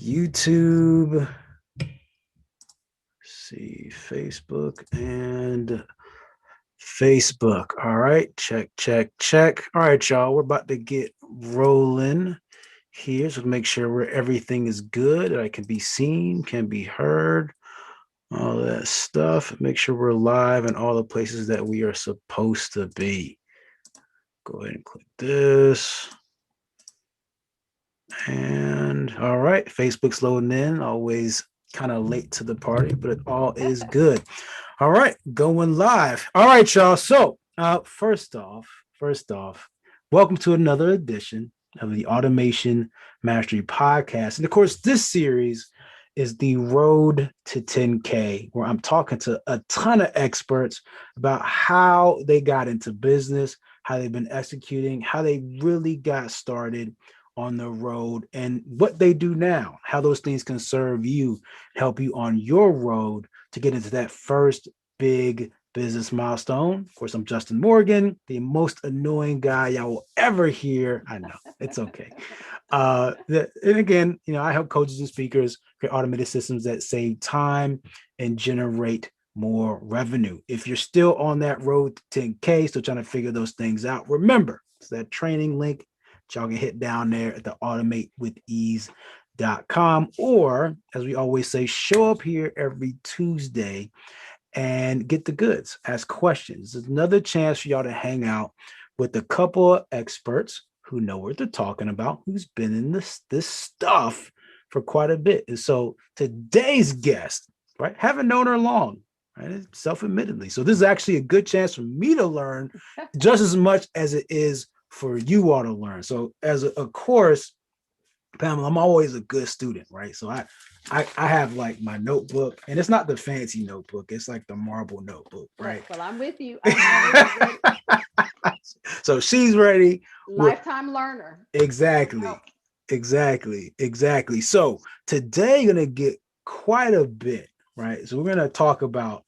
YouTube. See, Facebook and Facebook. All right, check, check, check. All right, y'all, we're about to get rolling here. So make sure where everything is good, that I can be seen, can be heard, all that stuff. Make sure we're live in all the places that we are supposed to be. Go ahead and click this. And all right, Facebook's loading in. Always kind of late to the party, but it all is good. All right, going live. All right, y'all. So first off, welcome to another edition of the Automation Mastery Podcast. And of course, this series is the Road to 10K, where I'm talking to a ton of experts about how they got into business, how they've been executing, how they really got started on the road, and what they do now, how those things can serve you, help you on your road to get into that first big business milestone. Of course, I'm Justin Morgan, the most annoying guy y'all will ever hear. I know, it's okay. And again, I help coaches and speakers create automated systems that save time and generate more revenue. If you're still on that road to 10K, still trying to figure those things out, remember, it's that training link y'all can hit down there at the automatewithease.com, or as we always say, show up here every Tuesday and get the goods, ask questions. It's another chance for y'all to hang out with a couple of experts who know what they're talking about, who's been in this stuff for quite a bit. And so today's guest, right, haven't known her long, right, self-admittedly. So this is actually a good chance for me to learn just as much as it is for you all to learn. So as of course, Pamela, I'm always a good student, right? So I have like my notebook, and it's not the fancy notebook, it's like the marble notebook, right? Well, I'm with you. I'm always ready. So she's ready. Lifetime learner. Exactly. So today you're gonna get quite a bit, right? So we're gonna talk about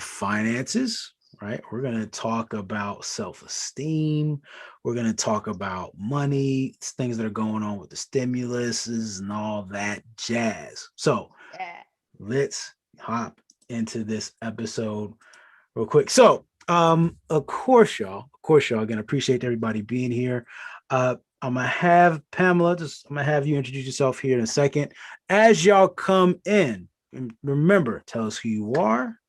finances, right? We're gonna talk about self-esteem. We're gonna talk about money, things that are going on with the stimuluses and all that jazz. So Yeah. let's hop into this episode real quick. So of course, y'all, again, appreciate everybody being here. I'm gonna have Pamela, I'm gonna have you introduce yourself here in a second. As y'all come in, remember, tell us who you are,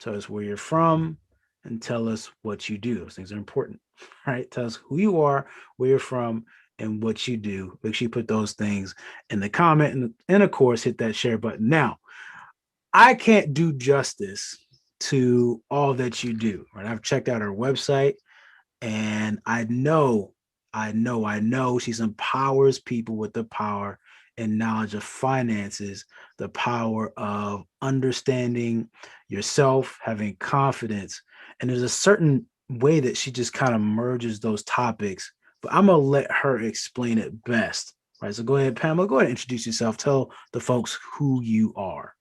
tell us where you're from, and tell us what you do. Those things are important, right? Tell us who you are, where you're from, and what you do. Make sure you put those things in the comment, and of course, hit that share button. Now, I can't do justice to all that you do, right? I've checked out her website, and I know she empowers people with the power and knowledge of finances, the power of understanding yourself, having confidence. And there's a certain way that she just kind of merges those topics, but I'm going to let her explain it best. Right. So go ahead, Pamela, go ahead and introduce yourself. Tell the folks who you are.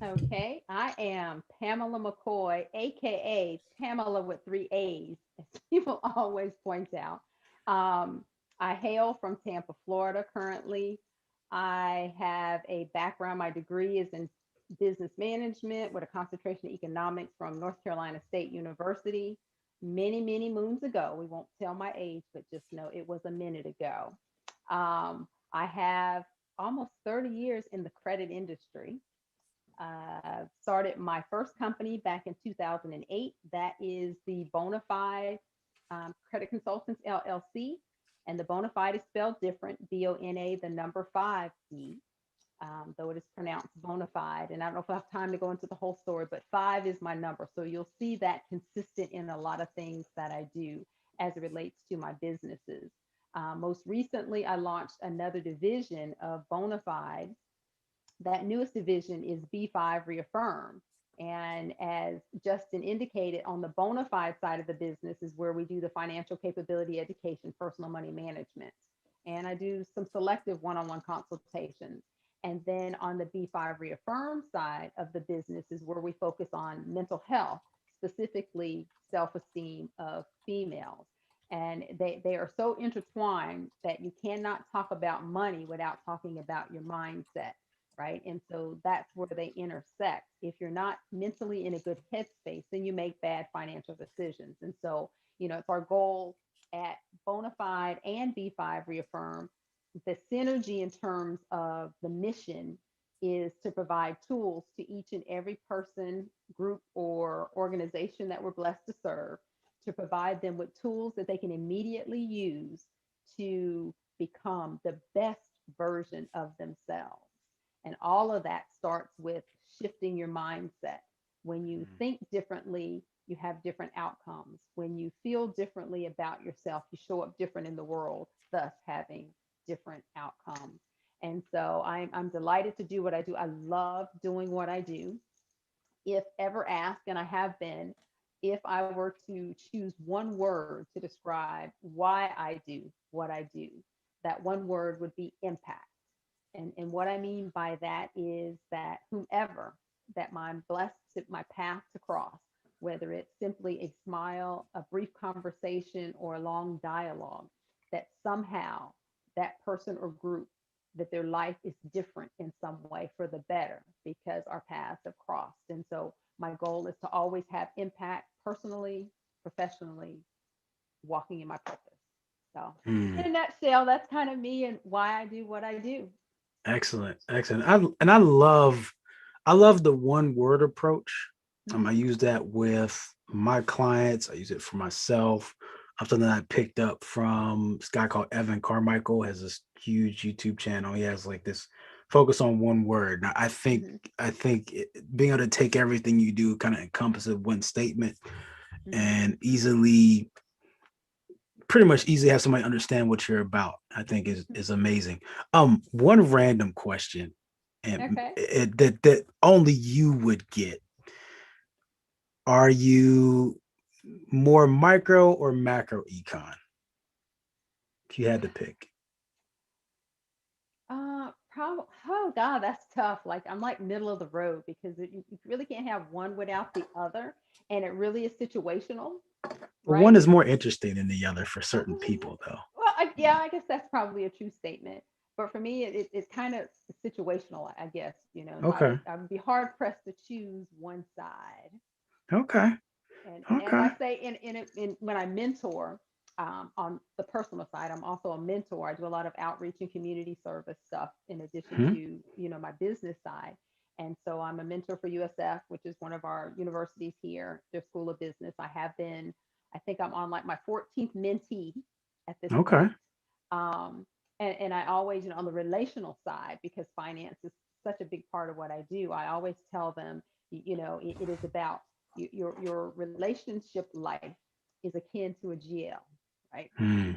Okay. I am Pamela McCoy, aka Pamela with three A's, as people always point out. Um, I hail from Tampa, Florida currently. I have a background, my degree is in business management with a concentration in economics from North Carolina State University many, many moons ago. We won't tell my age, but just know it was a minute ago. I have almost 30 years in the credit industry. Started my first company back in 2008. That is the Bonafide Credit Consultants LLC. And the Bonafide is spelled different, Bona, the number 5E, though it is pronounced Bonafide. And I don't know if I have time to go into the whole story, but 5 is my number. So you'll see that consistent in a lot of things that I do as it relates to my businesses. Most recently, I launched another division of Bonafide. That newest division is B5 Reaffirm. And as Justin indicated, on the bona fide side of the business is where we do the financial capability education, personal money management. And I do some selective one on one consultations. And then on the B5 Reaffirm side of the business is where we focus on mental health, specifically self esteem of females. And they are so intertwined that you cannot talk about money without talking about your mindset, right? And so that's where they intersect. If you're not mentally in a good headspace, then you make bad financial decisions. And so, it's our goal at Bonafide and B5 Reaffirm, the synergy in terms of the mission is to provide tools to each and every person, group, or organization that we're blessed to serve, to provide them with tools that they can immediately use to become the best version of themselves. And all of that starts with shifting your mindset. When you think differently, you have different outcomes. When you feel differently about yourself, you show up different in the world, thus having different outcomes. And so I'm delighted to do what I do. I love doing what I do. If ever asked, and I have been, if I were to choose one word to describe why I do what I do, that one word would be impact. And what I mean by that is that whomever that I'm blessed to my path to cross, whether it's simply a smile, a brief conversation, or a long dialogue, that somehow that person or group, that their life is different in some way for the better because our paths have crossed. And so my goal is to always have impact personally, professionally, walking in my purpose. So, in Hmm. a nutshell, that's kind of me and why I do what I do. Excellent, excellent. I love the one word approach. I Mm-hmm. use that with my clients. I use it for myself. Something that I picked up from this guy called Evan Carmichael, has this huge YouTube channel. He has like this focus on one word. Now, Mm-hmm. I think being able to take everything you do kind of encompasses one statement Mm-hmm. and easily, pretty much easily have somebody understand what you're about, I think is amazing. One random question, and Okay. that only you would get. Are you more micro or macro econ? If you had to pick. Probably. Oh God, that's tough. Like I'm like middle of the road because you really can't have one without the other, and it really is situational, One right? is more interesting than the other for certain Um, people, though. well, yeah, I guess that's probably a true statement. But for me, it's kind of situational, I guess. Okay. I would be hard pressed to choose one side. Okay. And as Okay. I say in when I mentor, on the personal side, I'm also a mentor. I do a lot of outreach and community service stuff in addition Hmm. to my business side. And so I'm a mentor for USF, which is one of our universities here, their School of Business. I have been, I think I'm on like my 14th mentee at this Okay. point. Um, and I always, on the relational side, because finance is such a big part of what I do, I always tell them, it is about your relationship life is akin to a GL, right? Hmm.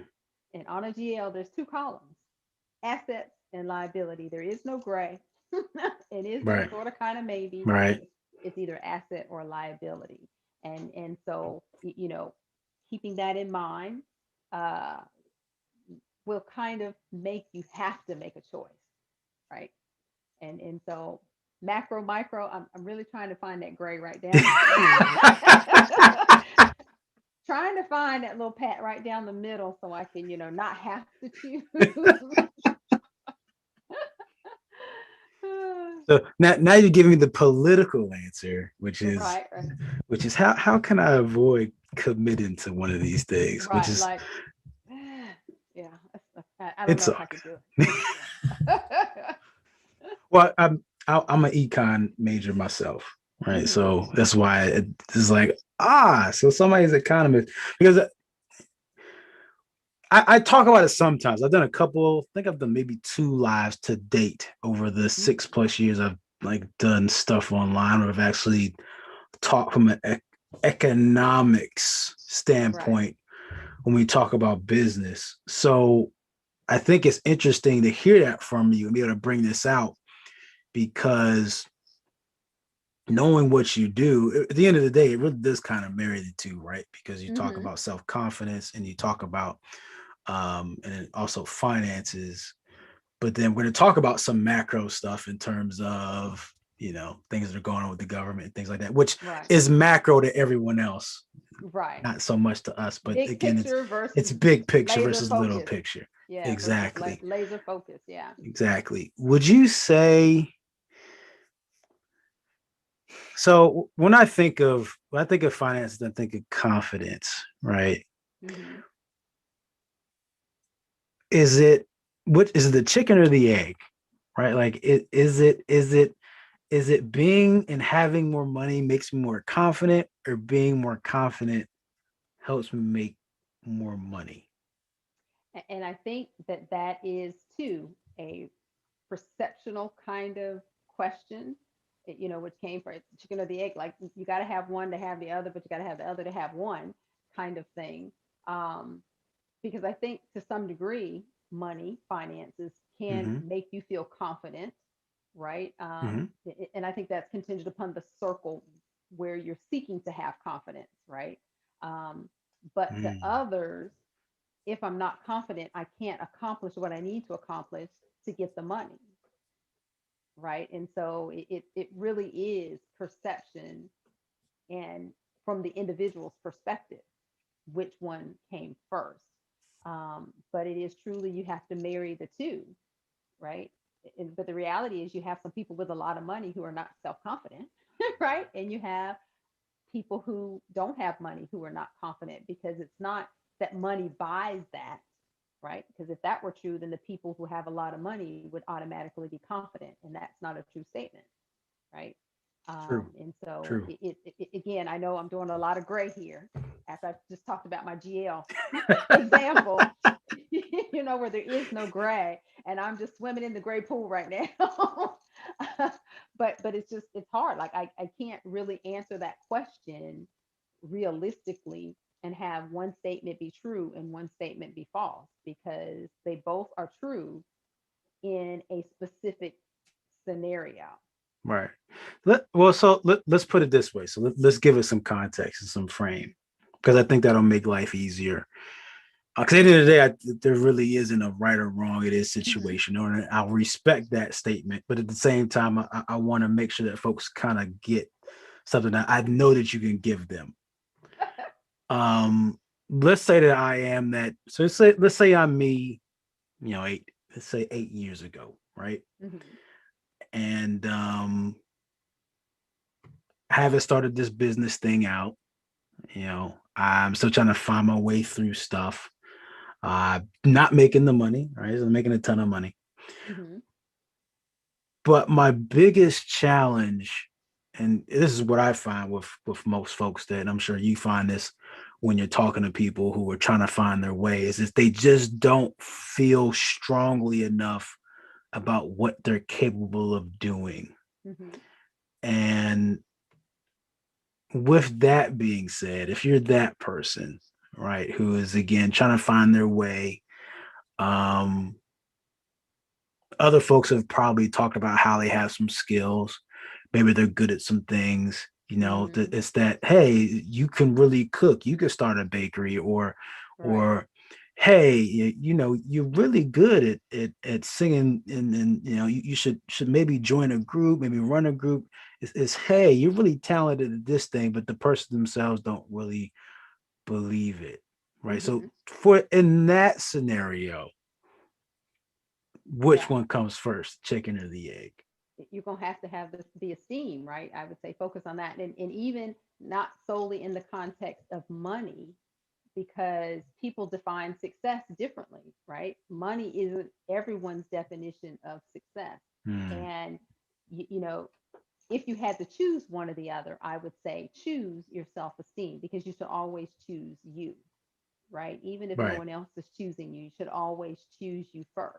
And on a GL, there's two columns: assets and liability. There is no gray. It is no Right. sort of kind of maybe. Right. It's either asset or liability. And so keeping that in mind uh, will kind of make you have to make a choice, right? And so macro, micro, I'm really trying to find that gray right down. Trying to find that little pat right down the middle so I can, not have to choose. So now you're giving me the political answer, Right, right, which is how can I avoid committing to one of these things? Which right. is Like, yeah, I don't it's know if all I could do good. it. Yeah. Well, I'm an econ major myself, right? Hmm. So that's why it's like so somebody's economist because I talk about it sometimes. I've done a couple. I think I've done maybe two lives to date over the six Hmm. plus years I've like done stuff online where I've actually talked from an economics Right. standpoint when we talk about business. So I think it's interesting to hear that from you and be able to bring this out because knowing what you do at the end of the day, it really does kind of marry the two, right? Because you talk Hmm. about self-confidence and you talk about and then also finances, but then we're going to talk about some macro stuff in terms of things that are going on with the government and things like that, which Right. is macro to everyone else, Right. not so much to us. But Big again, picture it's versus big picture laser versus little focus. picture. Yeah, versus Exactly. laser focus. Yeah. Exactly. Would you say so? When I think of finances, I think of confidence, right? Hmm. Is it what is it the chicken or the egg, right? Like, is it being and having more money makes me more confident, or being more confident helps me make more money? And I think that that is too a perceptional kind of question, which came from it's the chicken or the egg. Like you got to have one to have the other, but you got to have the other to have one kind of thing. Um, because I think to some degree, money, finances can Mm-hmm. make you feel confident, right? Mm-hmm. And I think that's contingent upon the circle where you're seeking to have confidence, right? Um, but to Mm. others, if I'm not confident, I can't accomplish what I need to accomplish to get the money, right? And so it really is perception and from the individual's perspective, which one came first. But it is truly you have to marry the two, right? But the reality is you have some people with a lot of money who are not self-confident, right? And you have people who don't have money who are not confident because it's not that money buys that, right? Because if that were true, then the people who have a lot of money would automatically be confident, and that's not a true statement, right? True. And so, True. again, I know I'm doing a lot of gray here after I just talked about my GL example, where there is no gray, and I'm just swimming in the gray pool right now. But it's hard. Like I can't really answer that question realistically and have one statement be true and one statement be false because they both are true in a specific scenario. Right. Let's put it this way. So let's give it some context and some frame, because I think that'll make life easier. Because at the end of the day, there really isn't a right or wrong. It is Hmm. situational, and I'll respect that statement. But at the same time, I want to make sure that folks kind of get something that I know that you can give them. Um, let's say that I am that. So let's say I'm me. Let's say 8 years ago, right? Hmm. And haven't started this business thing out. I'm still trying to find my way through stuff. Not making the money, right? So I'm making a ton of money. Hmm. But my biggest challenge, and this is what I find with most folks, that I'm sure you find this when you're talking to people who are trying to find their way, is they just don't feel strongly enough about what they're capable of doing. Hmm. And with that being said, if you're that person, right, who is again trying to find their way, um, other folks have probably talked about how they have some skills. Maybe they're good at some things. Hmm. It's that, hey, you can really cook. You could start a bakery, Right. or hey, you're really good at singing, and you should maybe join a group, maybe run a group. It's hey, you're really talented at this thing, but the person themselves don't really believe it, right? So Hmm. for in that scenario, which Yeah. one comes first, chicken or the egg? You're going to have this the esteem, right? I would say focus on that. And even not solely in the context of money, because people define success differently, right? Money isn't everyone's definition of success. Hmm. And, you, you know, if you had to choose one or the other, I would say choose your self esteem because you should always choose you, right? Even if no Right. one else is choosing you, you should always choose you first,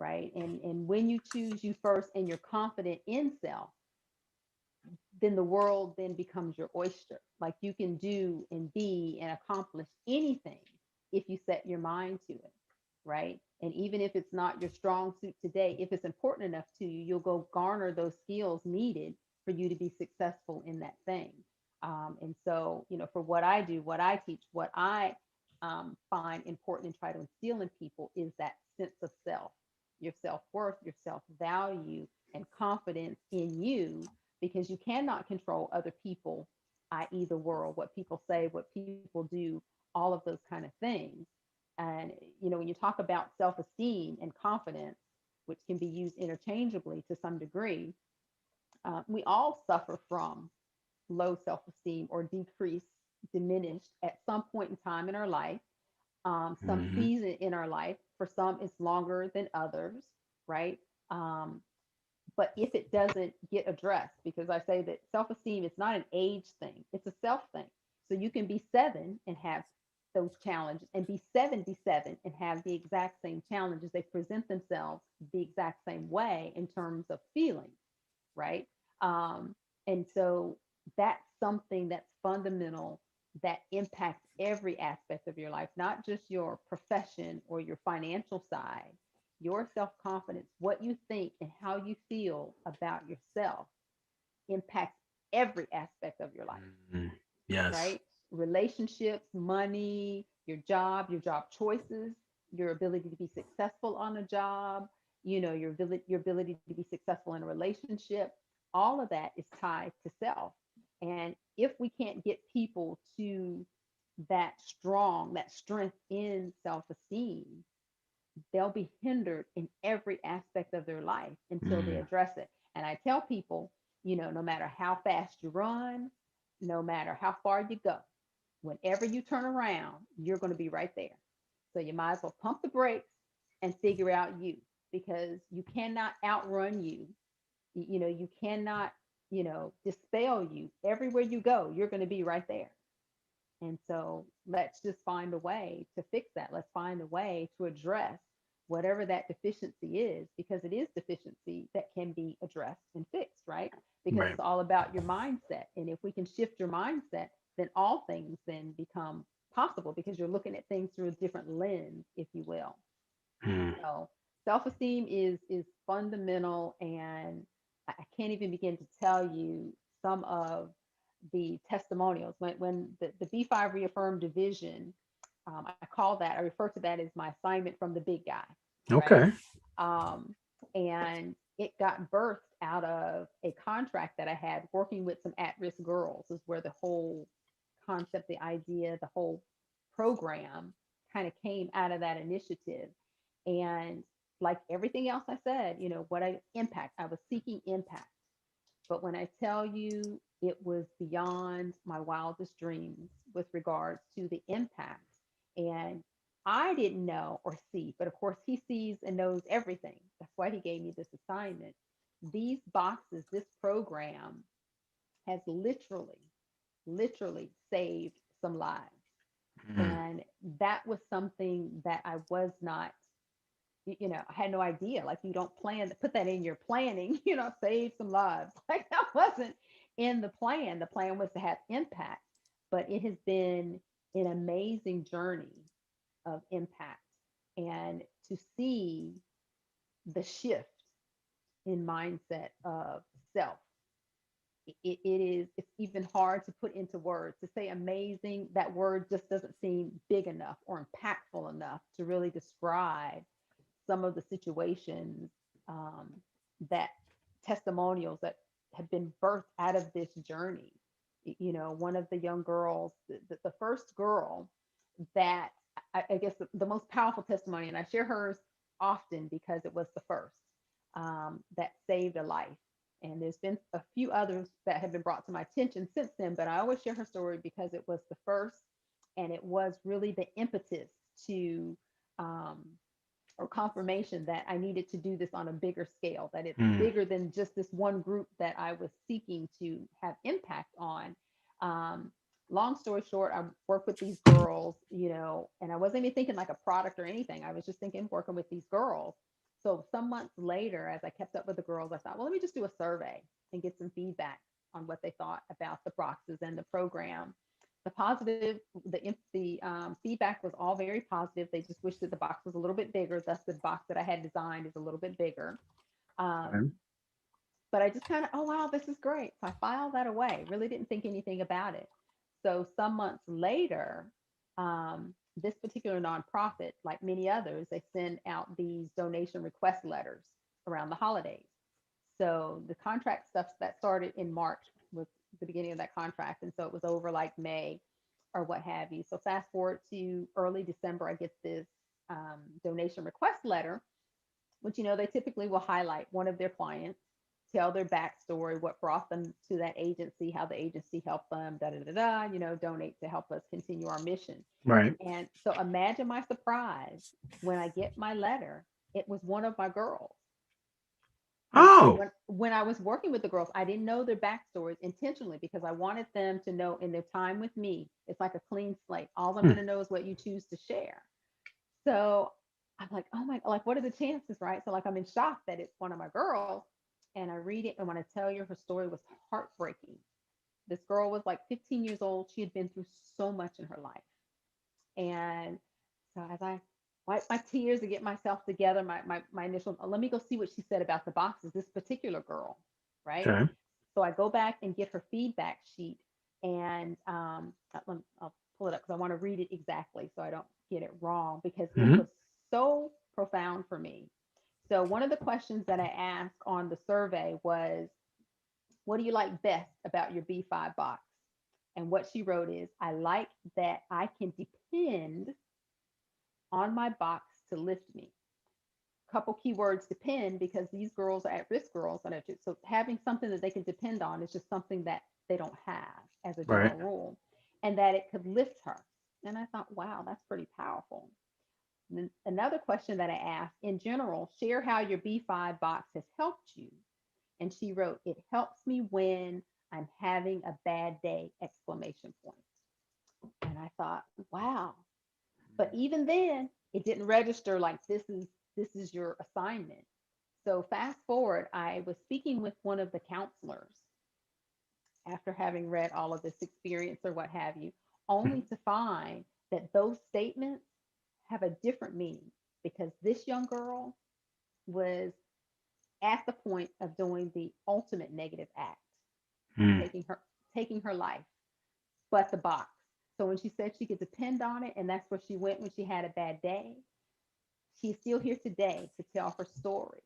right? And when you choose you first and you're confident in self, then the world then becomes your oyster. Like you can do and be and accomplish anything if you set your mind to it, right? And even if it's not your strong suit today, if it's important enough to you, you'll go garner those skills needed for you to be successful in that thing. And so, for what I do, what I teach, what I find important and try to instill in people is that sense of self, your self worth, your self value, and confidence in you, because you cannot control other people, i.e., the world, what people say, what people do, all of those kind of things. And, when you talk about self esteem and confidence, which can be used interchangeably to some degree, we all suffer from low self esteem or decreased, diminished at some point in time in our life, some Hmm. season in our life. For some, it's longer than others, right? Um, but if it doesn't get addressed, because I say that self esteem is not an age thing, it's a self thing. So you can be 7 and have those challenges, and be 77 and have the exact same challenges. They present themselves the exact same way in terms of feeling, right? Um, and so that's something that's fundamental, that impacts every aspect of your life, not just your profession or your financial side. Your self confidence, what you think and how you feel about yourself, impacts every aspect of your life, Hmm. Yes. right? Relationships, money, your job choices, your ability to be successful on a job, your ability to be successful in a relationship. All of that is tied to self. And if we can't get people to that strength in self-esteem, they'll be hindered in every aspect of their life until they Mm. address it. And I tell people, no matter how fast you run, no matter how far you go, whenever you turn around, you're going to be right there. So you might as well pump the brakes and figure out you, because you cannot outrun you. You cannot, dispel you. Everywhere you go, you're going to be right there. And so let's just find a way to fix that. Let's find a way to address whatever that deficiency is, because it is deficiency that can be addressed and fixed, right? Because Right. it's all about your mindset. And if we can shift your mindset, then all things then become possible, because you're looking at things through a different lens, if you will. Mm. So self-esteem is fundamental, and I can't even begin to tell you some of the testimonials. When the B5 reaffirmed division, I refer to that as my assignment from the big guy, right? Okay. Um, and it got birthed out of a contract that I had working with some at-risk girls, is where the whole concept, the idea, the whole program kind of came out of that initiative. And like everything else I said, I was seeking impact. But when I tell you, it was beyond my wildest dreams with regards to the impact. And I didn't know or see, but of course he sees and knows everything. That's why he gave me this assignment. These boxes, this program has literally saved some lives. Mm. And that was something that I was not, I had no idea. Like, you don't plan to put that in your planning, save some lives. Like, that wasn't in the plan. The plan was to have impact, but it has been an amazing journey of impact. And to see the shift in mindset of self, it's even hard to put into words. To say amazing, that word just doesn't seem big enough or impactful enough to really describe some of the situations, um, that testimonials that have been birthed out of this journey. One of the young girls, the first girl that, I guess the most powerful testimony, and I share hers often because it was the first, that saved a life. And there's been a few others that have been brought to my attention since then, but I always share her story because it was the first, and it was really the impetus to, um, or confirmation that I needed to do this on a bigger scale, that it's Mm. bigger than just this one group that I was seeking to have impact on. Um, Long story short, I worked with these girls, and I wasn't even thinking like a product or anything. I was just thinking working with these girls. So some months later, as I kept up with the girls, I thought, well, let me just do a survey and get some feedback on what they thought about the boxes and the program. The positive, the feedback was all very positive. They just wished that the box was a little bit bigger. Thus, the box that I had designed is a little bit bigger. Okay. Um, but I just kind of, oh wow, this is great. So I filed that away. Really didn't think anything about it. So some months later, this particular nonprofit, like many others, they send out these donation request letters around the holidays. So the contract stuff that started in March was the beginning of that contract. And so it was over like May or what have you. So fast forward to early December, I get this donation request letter, which, they typically will highlight one of their clients, tell their backstory, what brought them to that agency, how the agency helped them, da da da da, donate to help us continue our mission. Right. And so imagine my surprise when I get my letter. It was one of my girls. And Oh. when I was working with the girls, I didn't know their backstories intentionally because I wanted them to know in their time with me, it's like a clean slate. All I'm Hmm. going to know is what you choose to share. So I'm like, oh my, like, what are the chances, right? So, like, I'm in shock that it's one of my girls. And I read it. And when I tell you, her story was heartbreaking. This girl was like 15 years old. She had been through so much in her life. And so as I wipe my tears to get myself together, my initial, let me go see what she said about the boxes, this particular girl, right? Okay. So I go back and get her feedback sheet, and I'll pull it up because I want to read it exactly so I don't get it wrong because it Hmm. was so profound for me. So one of the questions that I asked on the survey was, what do you like best about your B5 box? And what she wrote is, I like that I can depend on my box to lift me. Couple keywords, depend, because these girls are at risk girls. So having something that they can depend on is just something that they don't have as a Right. general rule, and that it could lift her. And I thought, wow, that's pretty powerful. And then another question that I asked, in general, share how your B5 box has helped you. And she wrote, it helps me when I'm having a bad day, exclamation point. And I thought, wow. But even then, it didn't register like this is your assignment. So fast forward, I was speaking with one of the counselors after having read all of this experience or what have you, only to find that those statements have a different meaning because this young girl was at the point of doing the ultimate negative act, Hmm. taking her life, but the box. So when she said she could depend on it, and that's where she went when she had a bad day, she's still here today to tell her story.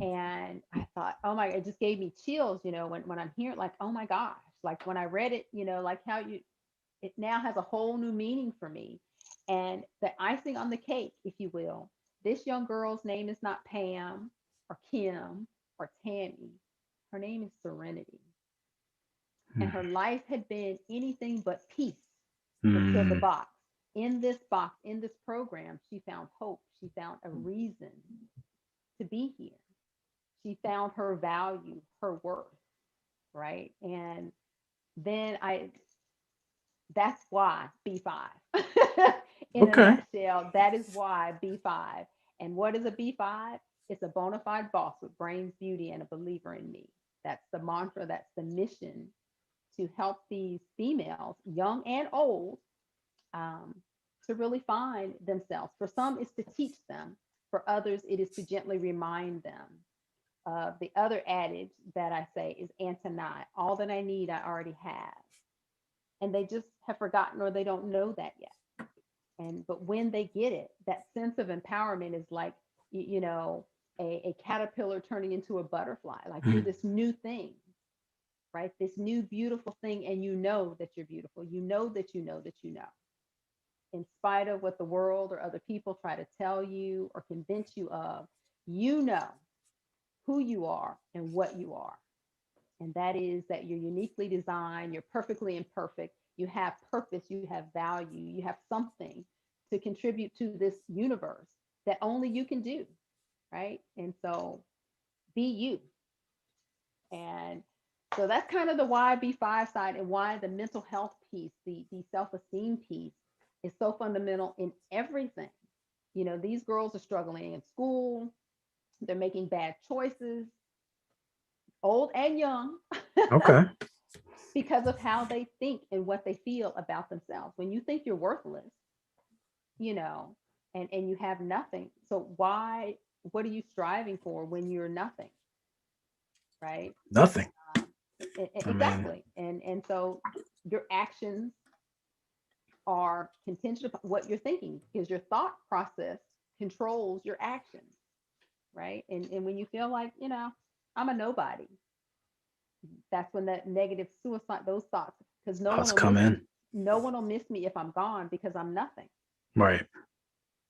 And I thought, oh my, it just gave me chills, when I'm hearing, like, oh my gosh, like when I read it, like how it now has a whole new meaning for me. And the icing on the cake, if you will, this young girl's name is not Pam or Kim or Tammy. Her name is Serenity. And her life had been anything but peace until the Hmm. box. In this program, she found hope. She found a reason to be here. She found her value, her worth, right? And then that's why B5. In a Okay. nutshell, that is why B5. And what is a B5? It's a bona fide boss with brains, beauty, and a believer in me. That's the mantra, that's the mission, to help these females, young and old, um, to really find themselves. For some, it's to teach them. For others, it is to gently remind them. The other adage that I say is antonym. All that I need, I already have. And they just have forgotten or they don't know that yet. But when they get it, that sense of empowerment is like, a caterpillar turning into a butterfly. Like, you're Hmm. this new thing, right? This new beautiful thing, and you know that you're beautiful. You know that you know that you know. In spite of what the world or other people try to tell you or convince you of, you know who you are and what you are. And that is that you're uniquely designed, you're perfectly imperfect, you have purpose, you have value, you have something to contribute to this universe that only you can do, right? And so be you. And so that's kind of the why B5 side, and why the mental health piece, the self-esteem piece is so fundamental in everything. These girls are struggling in school, they're making bad choices, old and young, Okay. because of how they think and what they feel about themselves. When you think you're worthless, you know, and you have nothing, so what are you striving for when you're nothing, right? Nothing. Um, I mean, exactly. And so your actions are contingent upon what you're thinking, because your thought process controls your actions, right? And when you feel like, I'm a nobody. That's when that negative suicide, those thoughts, because no one Thoughts will come miss in. me. No one will miss me if I'm gone because I'm nothing. Right.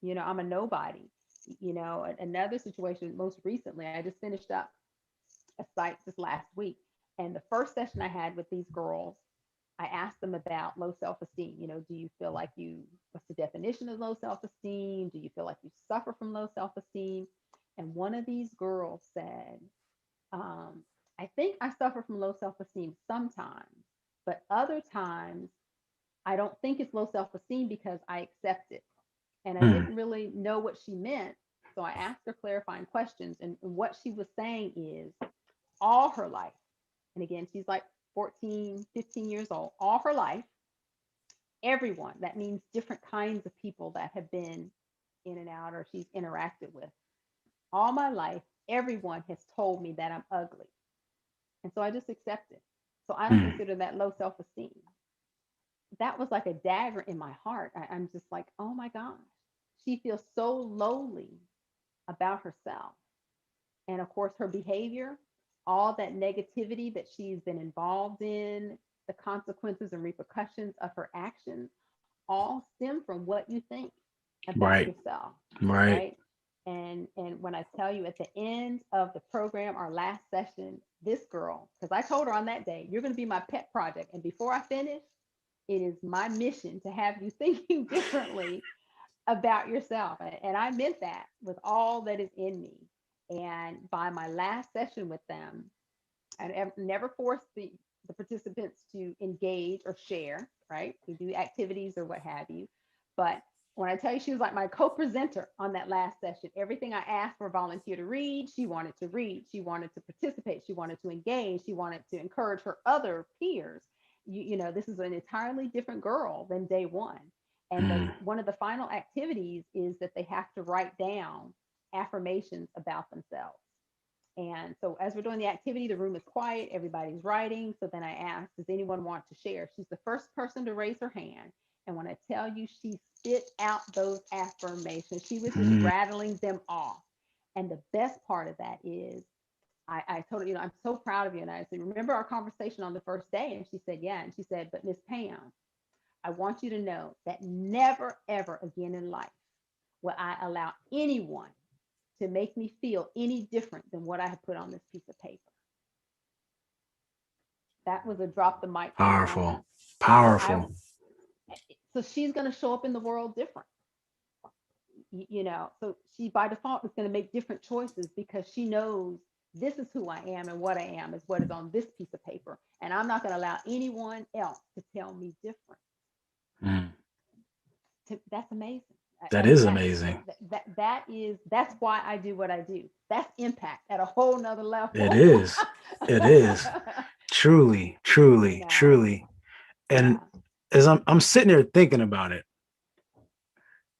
I'm a nobody. Another situation, most recently, I just finished up a site this last week. And the first session I had with these girls, I asked them about low self esteem. Do you feel like what's the definition of low self esteem? Do you feel like you suffer from low self esteem? And one of these girls said, I think I suffer from low self esteem sometimes, but other times I don't think it's low self esteem because I accept it. And I Mm, didn't really know what she meant. So I asked her clarifying questions. And what she was saying is all her life, and again, she's like 14, 15 years old, all her life, everyone, that means different kinds of people that have been in and out or she's interacted with, all my life, everyone has told me that I'm ugly. And so I just accept it. So I don't mm, consider that low self esteem. That was like a dagger in my heart. I'm just like, oh my gosh, she feels so lowly about herself. And of course, her behavior, all that negativity that she's been involved in, the consequences and repercussions of her actions, all stem from what you think about right. yourself, Right. right? And when I tell you at the end of the program, our last session, this girl, because I told her on that day, you're going to be my pet project. And before I finish, it is my mission to have you thinking differently about yourself. And I meant that with all that is in me. And by my last session with them, I never forced the participants to engage or share, right? We do activities or what have you. But when I tell you she was like my co-presenter on that last session, everything I asked for a volunteer to read, she wanted to read. She wanted to participate. She wanted to engage. She wanted to encourage her other peers. This is an entirely different girl than day one. And Mm, one of the final activities is that they have to write down affirmations about themselves. And so as we're doing the activity, the room is quiet, everybody's writing. So then I asked, does anyone want to share? She's the first person to raise her hand. And when I tell you she spit out those affirmations, she was just mm. rattling them off. And the best part of that is I told her, I'm so proud of you. And I said, remember our conversation on the first day? And she said, yeah. And she said, but Miss Pam, I want you to know that never, ever again in life will I allow anyone to make me feel any different than what I have put on this piece of paper. That was a drop the mic Powerful. moment. I Powerful. so she's going to show up in the world different. So she by default is going to make different choices because she knows this is who I am and what I am is what is on this piece of paper, and I'm not going to allow anyone else to tell me different. Mm. That's amazing. That I mean is that amazing. that's why I do what I do. That's impact at a whole nother It level. is. It is. Truly, truly, truly. And Yeah. as I'm sitting there thinking about it,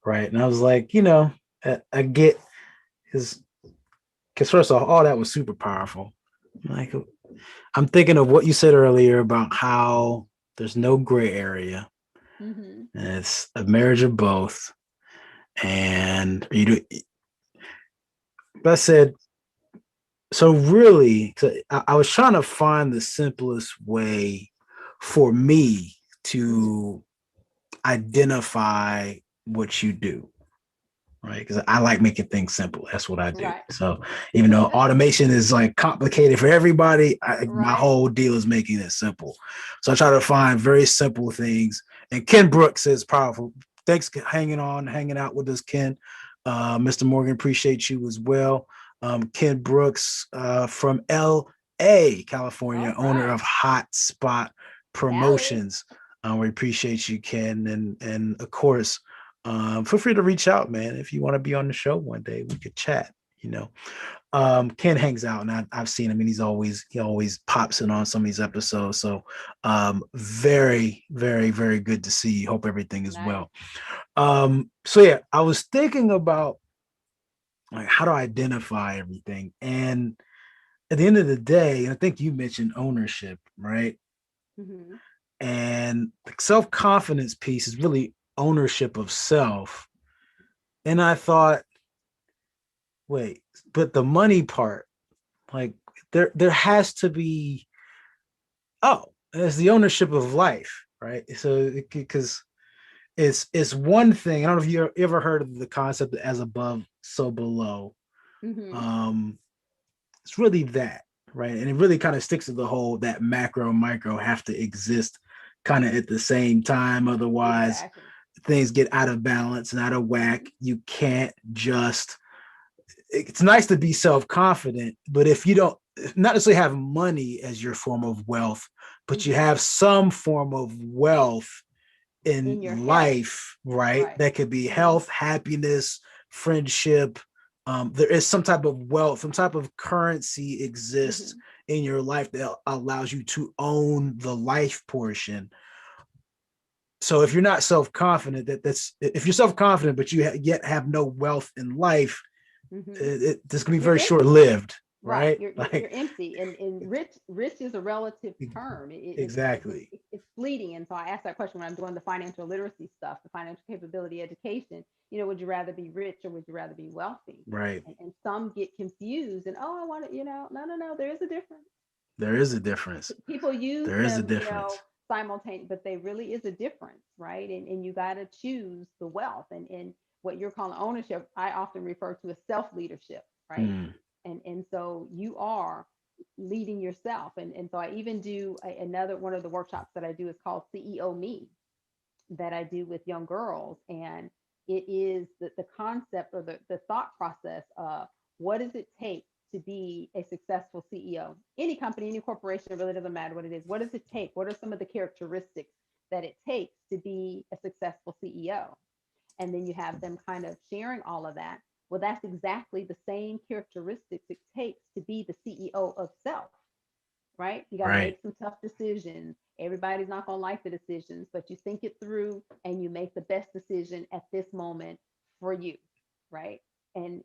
right? And I was like, I get his because first off, all that was super powerful. Like I'm thinking of what you said earlier about how there's no gray area. Mm-hmm. And it's a marriage of both. And you do, but I said, so really, I was trying to find the simplest way for me Mm-hmm. to identify what you do, right? Because I like making things simple. That's what I do. Right. So even though automation is like complicated for everybody, my Right. whole deal is making it simple. So I try to find very simple things. And Ken Brooks is powerful. Thanks for hanging out with us, Ken. Mr. Morgan, appreciate you as well. Ken Brooks from L.A., California, All owner of right. Hot Spot Cali. Promotions. We appreciate you, Ken, and of course, feel free to reach out, man. If you want to be on the show one day, we could chat. Ken hangs out, and I've seen him, and he always pops in on some of these episodes. So, very, very, very good to see you. Hope everything is Nice. well. So yeah, I was thinking about like how to identify everything, and at the end of the day, I think you mentioned ownership, right? Mm-hmm. And the self confidence piece is really ownership of self. And I thought, wait, but the money part, like there has to be, oh, it's the ownership of life, right? So because it's one thing. I don't know if you ever heard of the concept of as above, so below. Mm-hmm. Um, it's really that, right? And it really kind of sticks to the whole that macro and micro have to exist kind of at the same time. Otherwise, Exactly. things get out of balance and out of whack. You can't just, it's nice to be self-confident, but if you don't, not necessarily have money as your form of wealth, but you Mm-hmm. have some form of wealth in In your health, life, right? right? That could be Mm-hmm. health, happiness, friendship. There is some type of wealth, some type of currency exists Mm-hmm. in your life that allows you to own the life portion. So if you're not self-confident, that's if you're self-confident, but you yet have no wealth in life, Mm-hmm. this can be You're very empty. short-lived, Right. right? You're Like empty. And rich is a relative term. exactly, It's fleeting. And so I asked that question when I'm doing the financial literacy stuff, the financial capability education. Would you rather be rich or would you rather be wealthy? right. And some get confused and, oh, I want to, no, no, no, there is a difference. There is a difference. People use There is a them, difference. simultaneously, but they really is a difference, right? And you got to choose the wealth and what you're calling ownership. I often refer to as self leadership, right? Hmm. And so you are leading yourself. And so I even do another one of the workshops that I do is called CEO Me, that I do with young girls. And it is the concept or the thought process of what does it take to be a successful CEO? Any company, any corporation, it really doesn't matter what it is. What does it take? What are some of the characteristics that it takes to be a successful CEO? And then you have them kind of sharing all of that. Well, that's exactly the same characteristics it takes to be the CEO of self, right? You got to Right. make some tough decisions. Everybody's not going to like the decisions, but you think it through and you make the best decision at this moment for you, right? And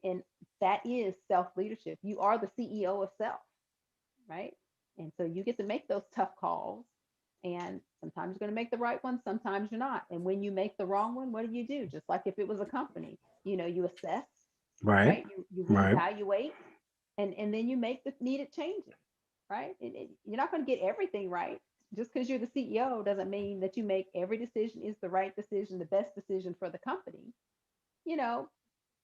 that is self leadership. You are the CEO of self, right? And so you get to make those tough calls. And sometimes you're going to make the right one, sometimes you're not. And when you make the wrong one, what do? Just like if it was a company, you assess, Right. right? You Right. reevaluate, and then you make the needed changes, right? You're not going to get everything right. Just because you're the CEO doesn't mean that you make every decision is the right decision, the best decision for the company, you know.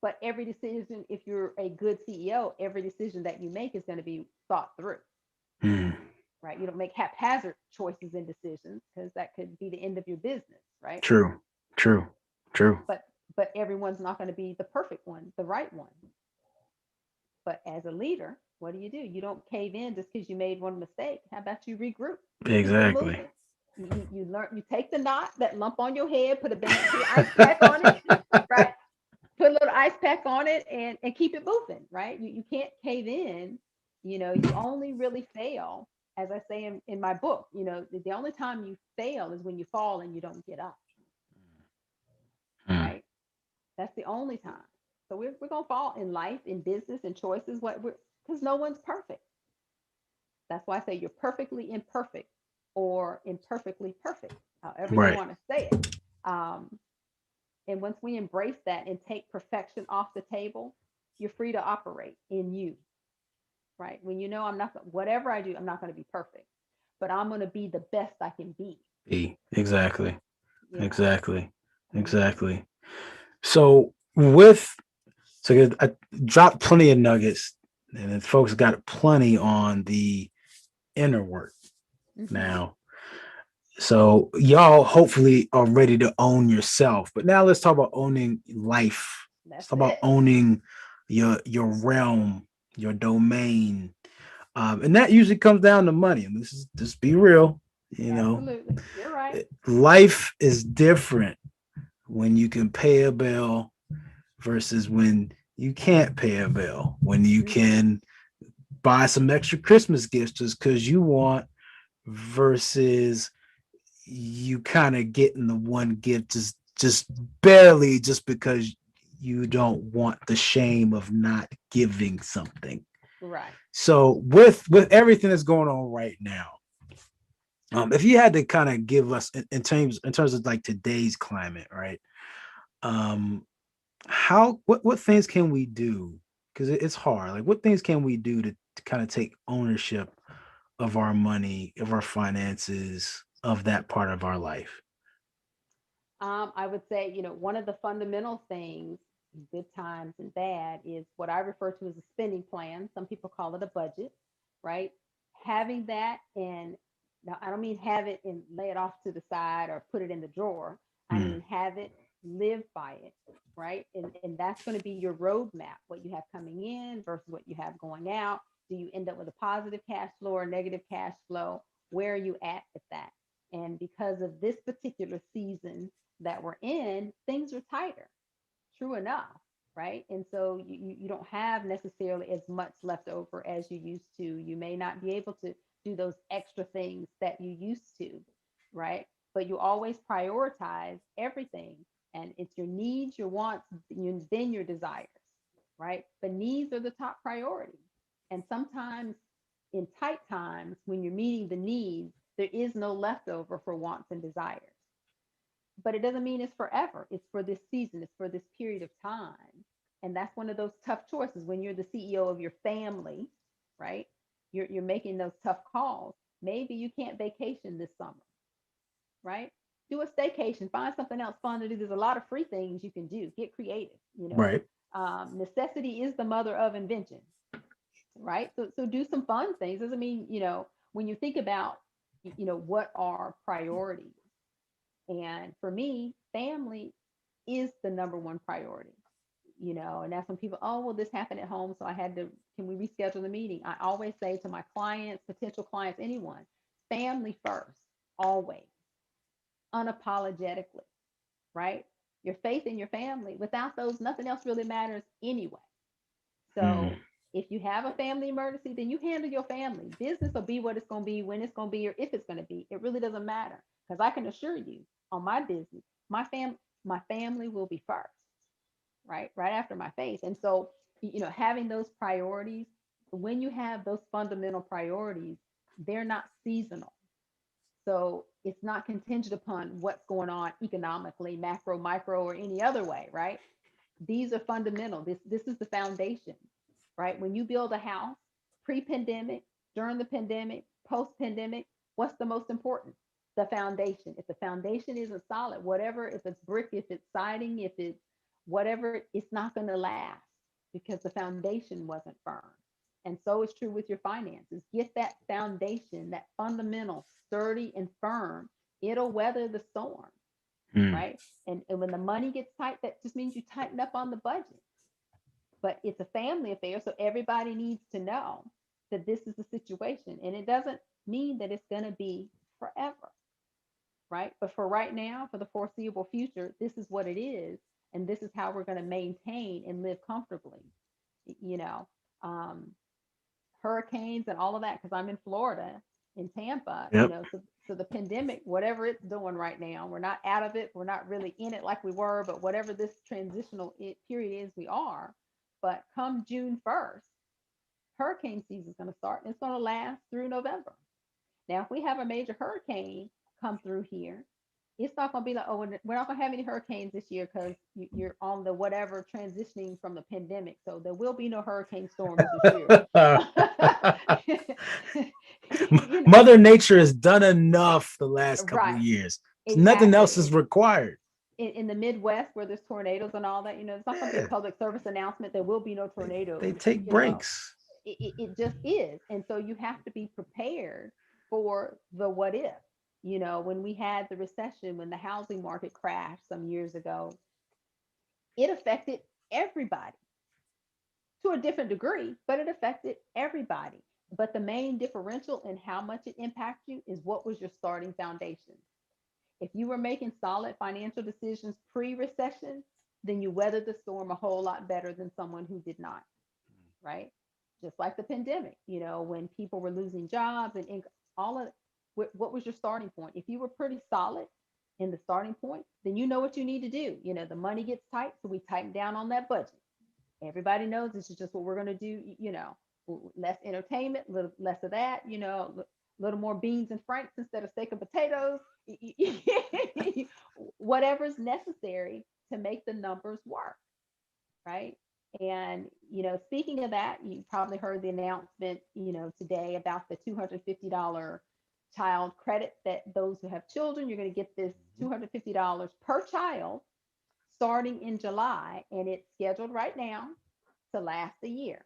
But every decision, if you're a good CEO, every decision that you make is going to be thought through, Hmm. right? You don't make haphazard choices and decisions because that could be the end of your business, right? True. True. True. But everyone's not going to be the perfect one, the right one. But as a leader, what do? You don't cave in just because you made one mistake. How about you regroup? You keep it Exactly. moving. You learn. You take the knot, that lump on your head, put an ice pack on it, right? Put a little ice pack on it, and keep it moving, right? You can't cave in. You only really fail, as I say in my book. The only time you fail is when you fall and you don't get up, Hmm. right? That's the only time. So we're gonna fall in life, in business, in choices. What we're Because no one's perfect. That's why I say you're perfectly imperfect or imperfectly perfect, however you Right. want to say it. Um, and once we embrace that and take perfection off the table, you're free to operate in you, right? When I'm not, whatever I do, I'm not going to be perfect, but I'm going to be the best I can be, Exactly. you know? Exactly. Mm-hmm. Exactly. So with so I dropped plenty of nuggets, and then folks got plenty on the inner work Mm-hmm. now. So y'all hopefully are ready to own yourself. But now let's talk about owning life. Let's That's talk about it. owning your realm, your domain. And that usually comes down to money. And this is just be real, you know. Absolutely. You're right. Life is different when you can pay a bill versus when you can't pay a bill, when you Mm-hmm. can buy some extra Christmas gifts just because you want versus you kind of getting the one gift just barely just because you don't want the shame of not giving something. Right. So with everything that's going on right now, if you had to kind of give us in terms of like today's climate, right? Um, how what things can we do? Because it's hard. Like what things can we do to to kind of take ownership of our money, of our finances, of that part of our life? I would say, one of the fundamental things, in good times and bad, is what I refer to as a spending plan. Some people call it a budget, right? Having that, and now I don't mean have it and lay it off to the side or put it in the drawer. I Mm, mean have it, live by it, right? And that's going to be your roadmap, what you have coming in versus what you have going out. Do you end up with a positive cash flow or negative cash flow? Where are you at with that? And because of this particular season that we're in, things are tighter. True enough, right? And so you don't have necessarily as much left over as you used to. You may not be able to do those extra things that you used to, right? But you always prioritize everything. And it's your needs, your wants, then your desires, right? But needs are the top priority. And sometimes in tight times, when you're meeting the needs, there is no leftover for wants and desires, but it doesn't mean it's forever. It's for this season, it's for this period of time. And that's one of those tough choices when you're the CEO of your family, right? You're making those tough calls. Maybe you can't vacation this summer, right? Do a staycation, find something else fun to do. There's a lot of free things you can do. Get creative, right. necessity is the mother of invention, right? So do some fun things. Doesn't mean, when you think about, what are priorities, and for me, family is the number one priority, and that's when people, oh, well, this happened at home. So can we reschedule the meeting? I always say to my clients, potential clients, anyone, family first, always, unapologetically, right? Your faith in your family, without those, nothing else really matters anyway. Mm, So if you have a family emergency, then you handle your family. Business will be what it's going to be, when it's going to be, or if it's going to be. It really doesn't matter, because I can assure you, on my business, my family will be first, right after my faith. And so, having those priorities, when you have those fundamental priorities, they're not seasonal. So it's not contingent upon what's going on economically, macro, micro, or any other way, right? These are fundamental. This is the foundation, right? When you build a house, pre-pandemic, during the pandemic, post-pandemic, what's the most important? The foundation. If the foundation isn't solid, whatever, if it's brick, if it's siding, if it's whatever, it's not going to last because the foundation wasn't firm. And so it's true with your finances. Get that foundation, that fundamental, sturdy and firm. It'll weather the storm, mm, right? And when the money gets tight, that just means you tighten up on the budget. But it's a family affair, so everybody needs to know that this is the situation. And it doesn't mean that it's going to be forever, right? But for right now, for the foreseeable future, this is what it is. And this is how we're going to maintain and live comfortably, you know. Um, Hurricanes and all of that, because I'm in Florida, in Tampa, yep. so the pandemic, whatever it's doing right now, we're not out of it, we're not really in it like we were, but whatever this transitional period is, we are. But come June 1st, hurricane season is going to start, and it's going to last through November. Now, if we have a major hurricane come through here, it's not going to be like, oh, we're not going to have any hurricanes this year because you're on the whatever transitioning from the pandemic. So there will be no hurricane storms this year. you know, Mother Nature has done enough the last couple of right. years. Nothing else is Exactly. required. In the Midwest where there's tornadoes and all that, it's not going to be a Yeah, public service announcement. There will be no they tornadoes. take breaks. It just is. And so you have to be prepared for the what if. When we had the recession, when the housing market crashed some years ago, it affected everybody to a different degree, but it affected everybody. But the main differential in how much it impacts you is what was your starting foundation. If you were making solid financial decisions pre-recession, then you weathered the storm a whole lot better than someone who did not, right? Just like the pandemic, when people were losing jobs and all of what was your starting point? If you were pretty solid in the starting point, then you know what you need to do. The money gets tight, so we tighten down on that budget. Everybody knows this is just what we're going to do, less entertainment, little less of that, little more beans and franks instead of steak and potatoes, whatever's necessary to make the numbers work, right? And, speaking of that, you probably heard the announcement, today about the $250 child credit that those who have children, you're going to get this $250 per child starting in July, and it's scheduled right now to last a year.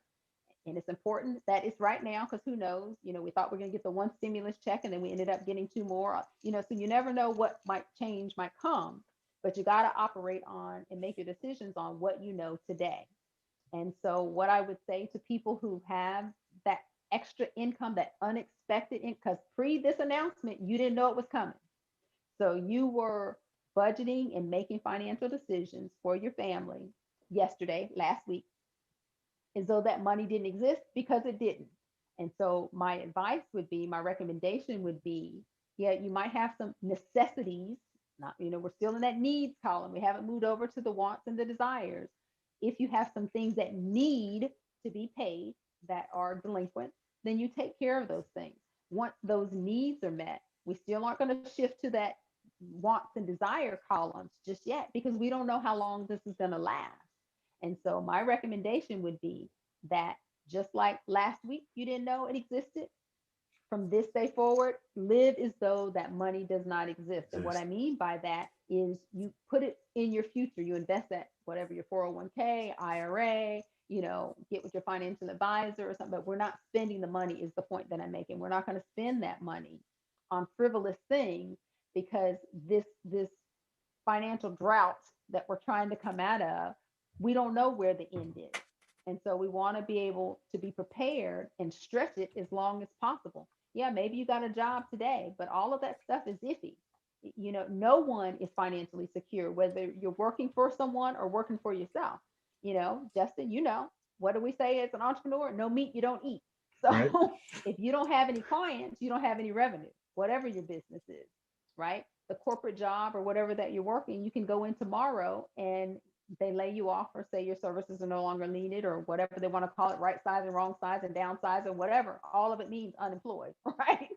And it's important that it's right now because who knows? We thought we are going to get the one stimulus check and then we ended up getting two more. So you never know what might change, might come, but you got to operate on and make your decisions on what you know today. And so, what I would say to people who have that extra income, that unexpected income, because pre this announcement, you didn't know it was coming. So, you were budgeting and making financial decisions for your family yesterday, last week, as though that money didn't exist because it didn't. And so, my advice would be, my recommendation would be, yeah, you might have some necessities. Not, we're still in that needs column. We haven't moved over to the wants and the desires. If you have some things that need to be paid that are delinquent, then you take care of those things. Once those needs are met, we still aren't going to shift to that wants and desire columns just yet because we don't know how long this is going to last. And so my recommendation would be that just like last week, you didn't know it existed. From this day forward, live as though that money does not exist. And what I mean by that is you put it in your future. You invest that, whatever your 401k, IRA, get with your financial advisor or something. But we're not spending the money, is the point that I'm making. We're not going to spend that money on frivolous things because this financial drought that we're trying to come out of, we don't know where the end is. And so we want to be able to be prepared and stretch it as long as possible. Yeah, maybe you got a job today, but all of that stuff is iffy. No one is financially secure, whether you're working for someone or working for yourself. Justin, what do we say as an entrepreneur? No meat, you don't eat. So Right. if you don't have any clients, you don't have any revenue, whatever your business is, right? The corporate job or whatever that you're working, you can go in tomorrow and they lay you off or say your services are no longer needed or whatever they want to call it, right size and wrong size and downsize or whatever. All of it means unemployed, right?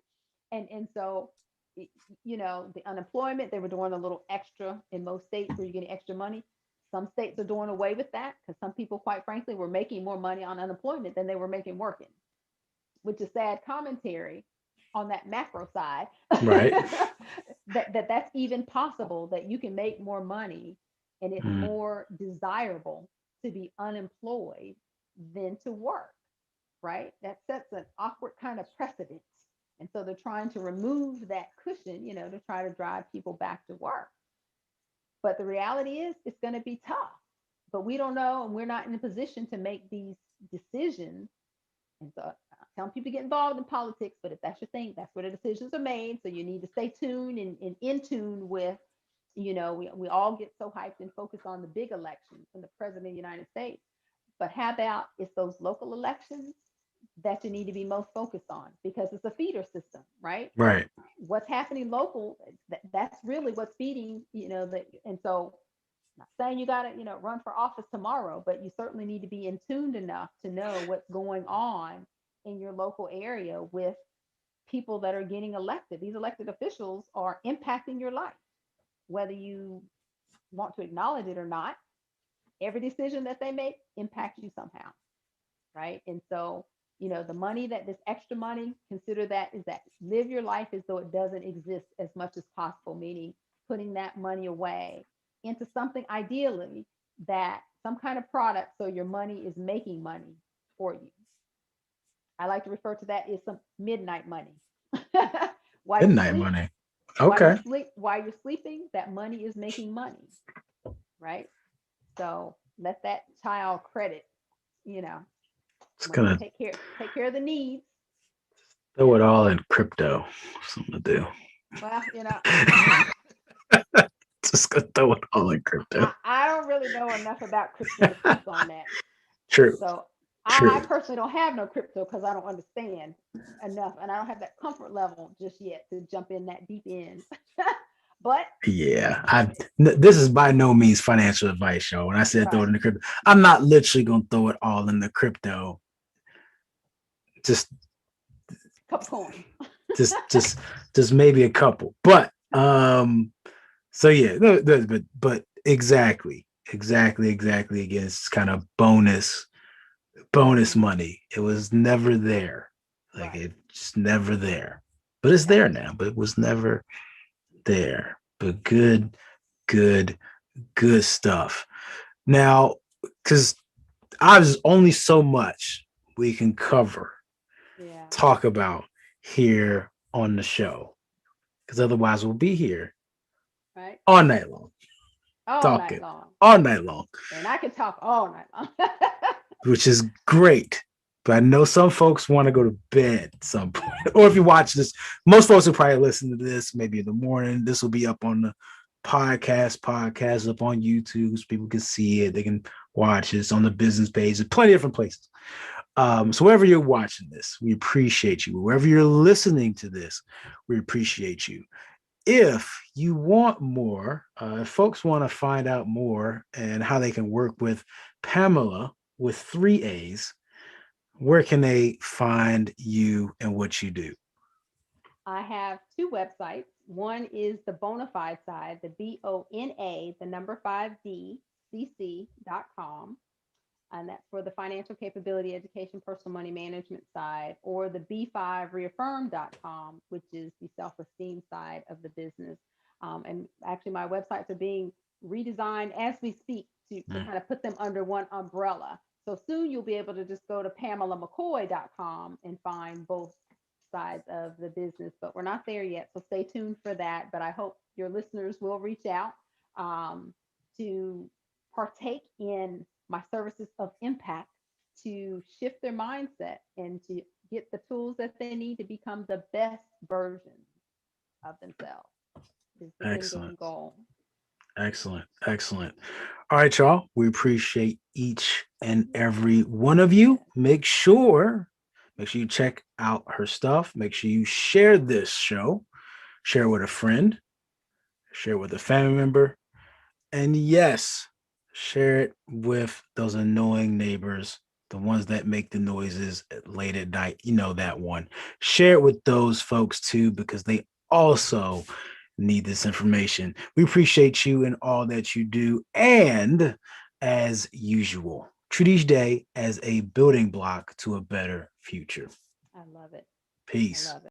And so, the unemployment, they were doing a little extra in most states where you're getting extra money. Some states are doing away with that because some people, quite frankly, were making more money on unemployment than they were making working, which is sad commentary on that macro side. Right. That's even possible that you can make more money and it's Mm. more desirable to be unemployed than to work, right? That sets an awkward kind of precedent. And so they're trying to remove that cushion, to try to drive people back to work. But the reality is it's going to be tough. But we don't know, and we're not in a position to make these decisions. And so I'm telling people to get involved in politics, but if that's your thing, that's where the decisions are made. So you need to stay tuned and in tune with, we all get so hyped and focused on the big elections and the president of the United States. But how about it's those local elections that you need to be most focused on because it's a feeder system, right? Right. What's happening local, that's really what's feeding, and so not saying you got to, run for office tomorrow, but you certainly need to be in tuned enough to know what's going on in your local area with people that are getting elected. These elected officials are impacting your life, whether you want to acknowledge it or not. Every decision that they make impacts you somehow, right? And so, the money that this extra money, consider that is that live your life as though it doesn't exist as much as possible, meaning putting that money away into something ideally that some kind of product so your money is making money for you. I like to refer to that as some midnight money. while you Midnight sleep, money. Okay. while you're sleeping, that money is making money, right? So let that child credit, you know, It's when you gonna take care of the needs. throw it all in crypto. Something to do. Well, Just gonna throw it all in crypto. I don't really know enough about crypto to speak on that. True. So I True. personally don't have no crypto because I don't understand enough and I don't have that comfort level just yet to jump in that deep end. But Yeah, this is by no means financial advice, y'all. When I said throw it right, in the crypto, I'm not literally gonna throw it all in the crypto. Just, couple coins. just, just, just maybe a couple. But so yeah, no, but exactly. exactly. Again, it's kind of bonus Mhm. money. It was never there. Like Right. it's never there. But it's there Gotcha. now, but it was never there. But good, good stuff. Now, because there's only so much we can cover, Yeah. talk about here on the show. Because otherwise we'll be here Right. all night long, All night talking long. all night long, And I could talk all night long. which is great. But I know some folks want to go to bed at some point. Or if you watch this, most folks will probably listen to this maybe in the morning. This will be up on the podcast up on YouTube so people can see it. They can watch it. It's on the business page. There's plenty of different places. So wherever you're watching this, we appreciate you. Wherever you're listening to this, we appreciate you. If you want more, if folks want to find out more and how they can work with Pamela with three A's, where can they find you and what you do? I have two websites. One is the Bonafide side, the BONA, the number 5D, CC.com. And that's for the financial capability education, personal money management side, or the B5reaffirm.com, which is the self esteem side of the business. And actually, my websites are being redesigned as we speak to Mm, kind of put them under one umbrella. So soon you'll be able to just go to PamelaMcCoy.com and find both sides of the business, but we're not there yet. So stay tuned for that. But I hope your listeners will reach out to partake in my services of impact to shift their mindset and to get the tools that they need to become the best version of themselves is the end excellent. game goal. Excellent. All right, y'all. We appreciate each and every one of you. Make sure you check out her stuff. Make sure you share this show, share with a friend, share with a family member, and yes, share it with those annoying neighbors, the ones that make the noises late at night. You know that one. Share it with those folks too, because they also need this information. We appreciate you and all that you do. And as usual, treat each day as a building block to a better future. I love it. I Peace. love it.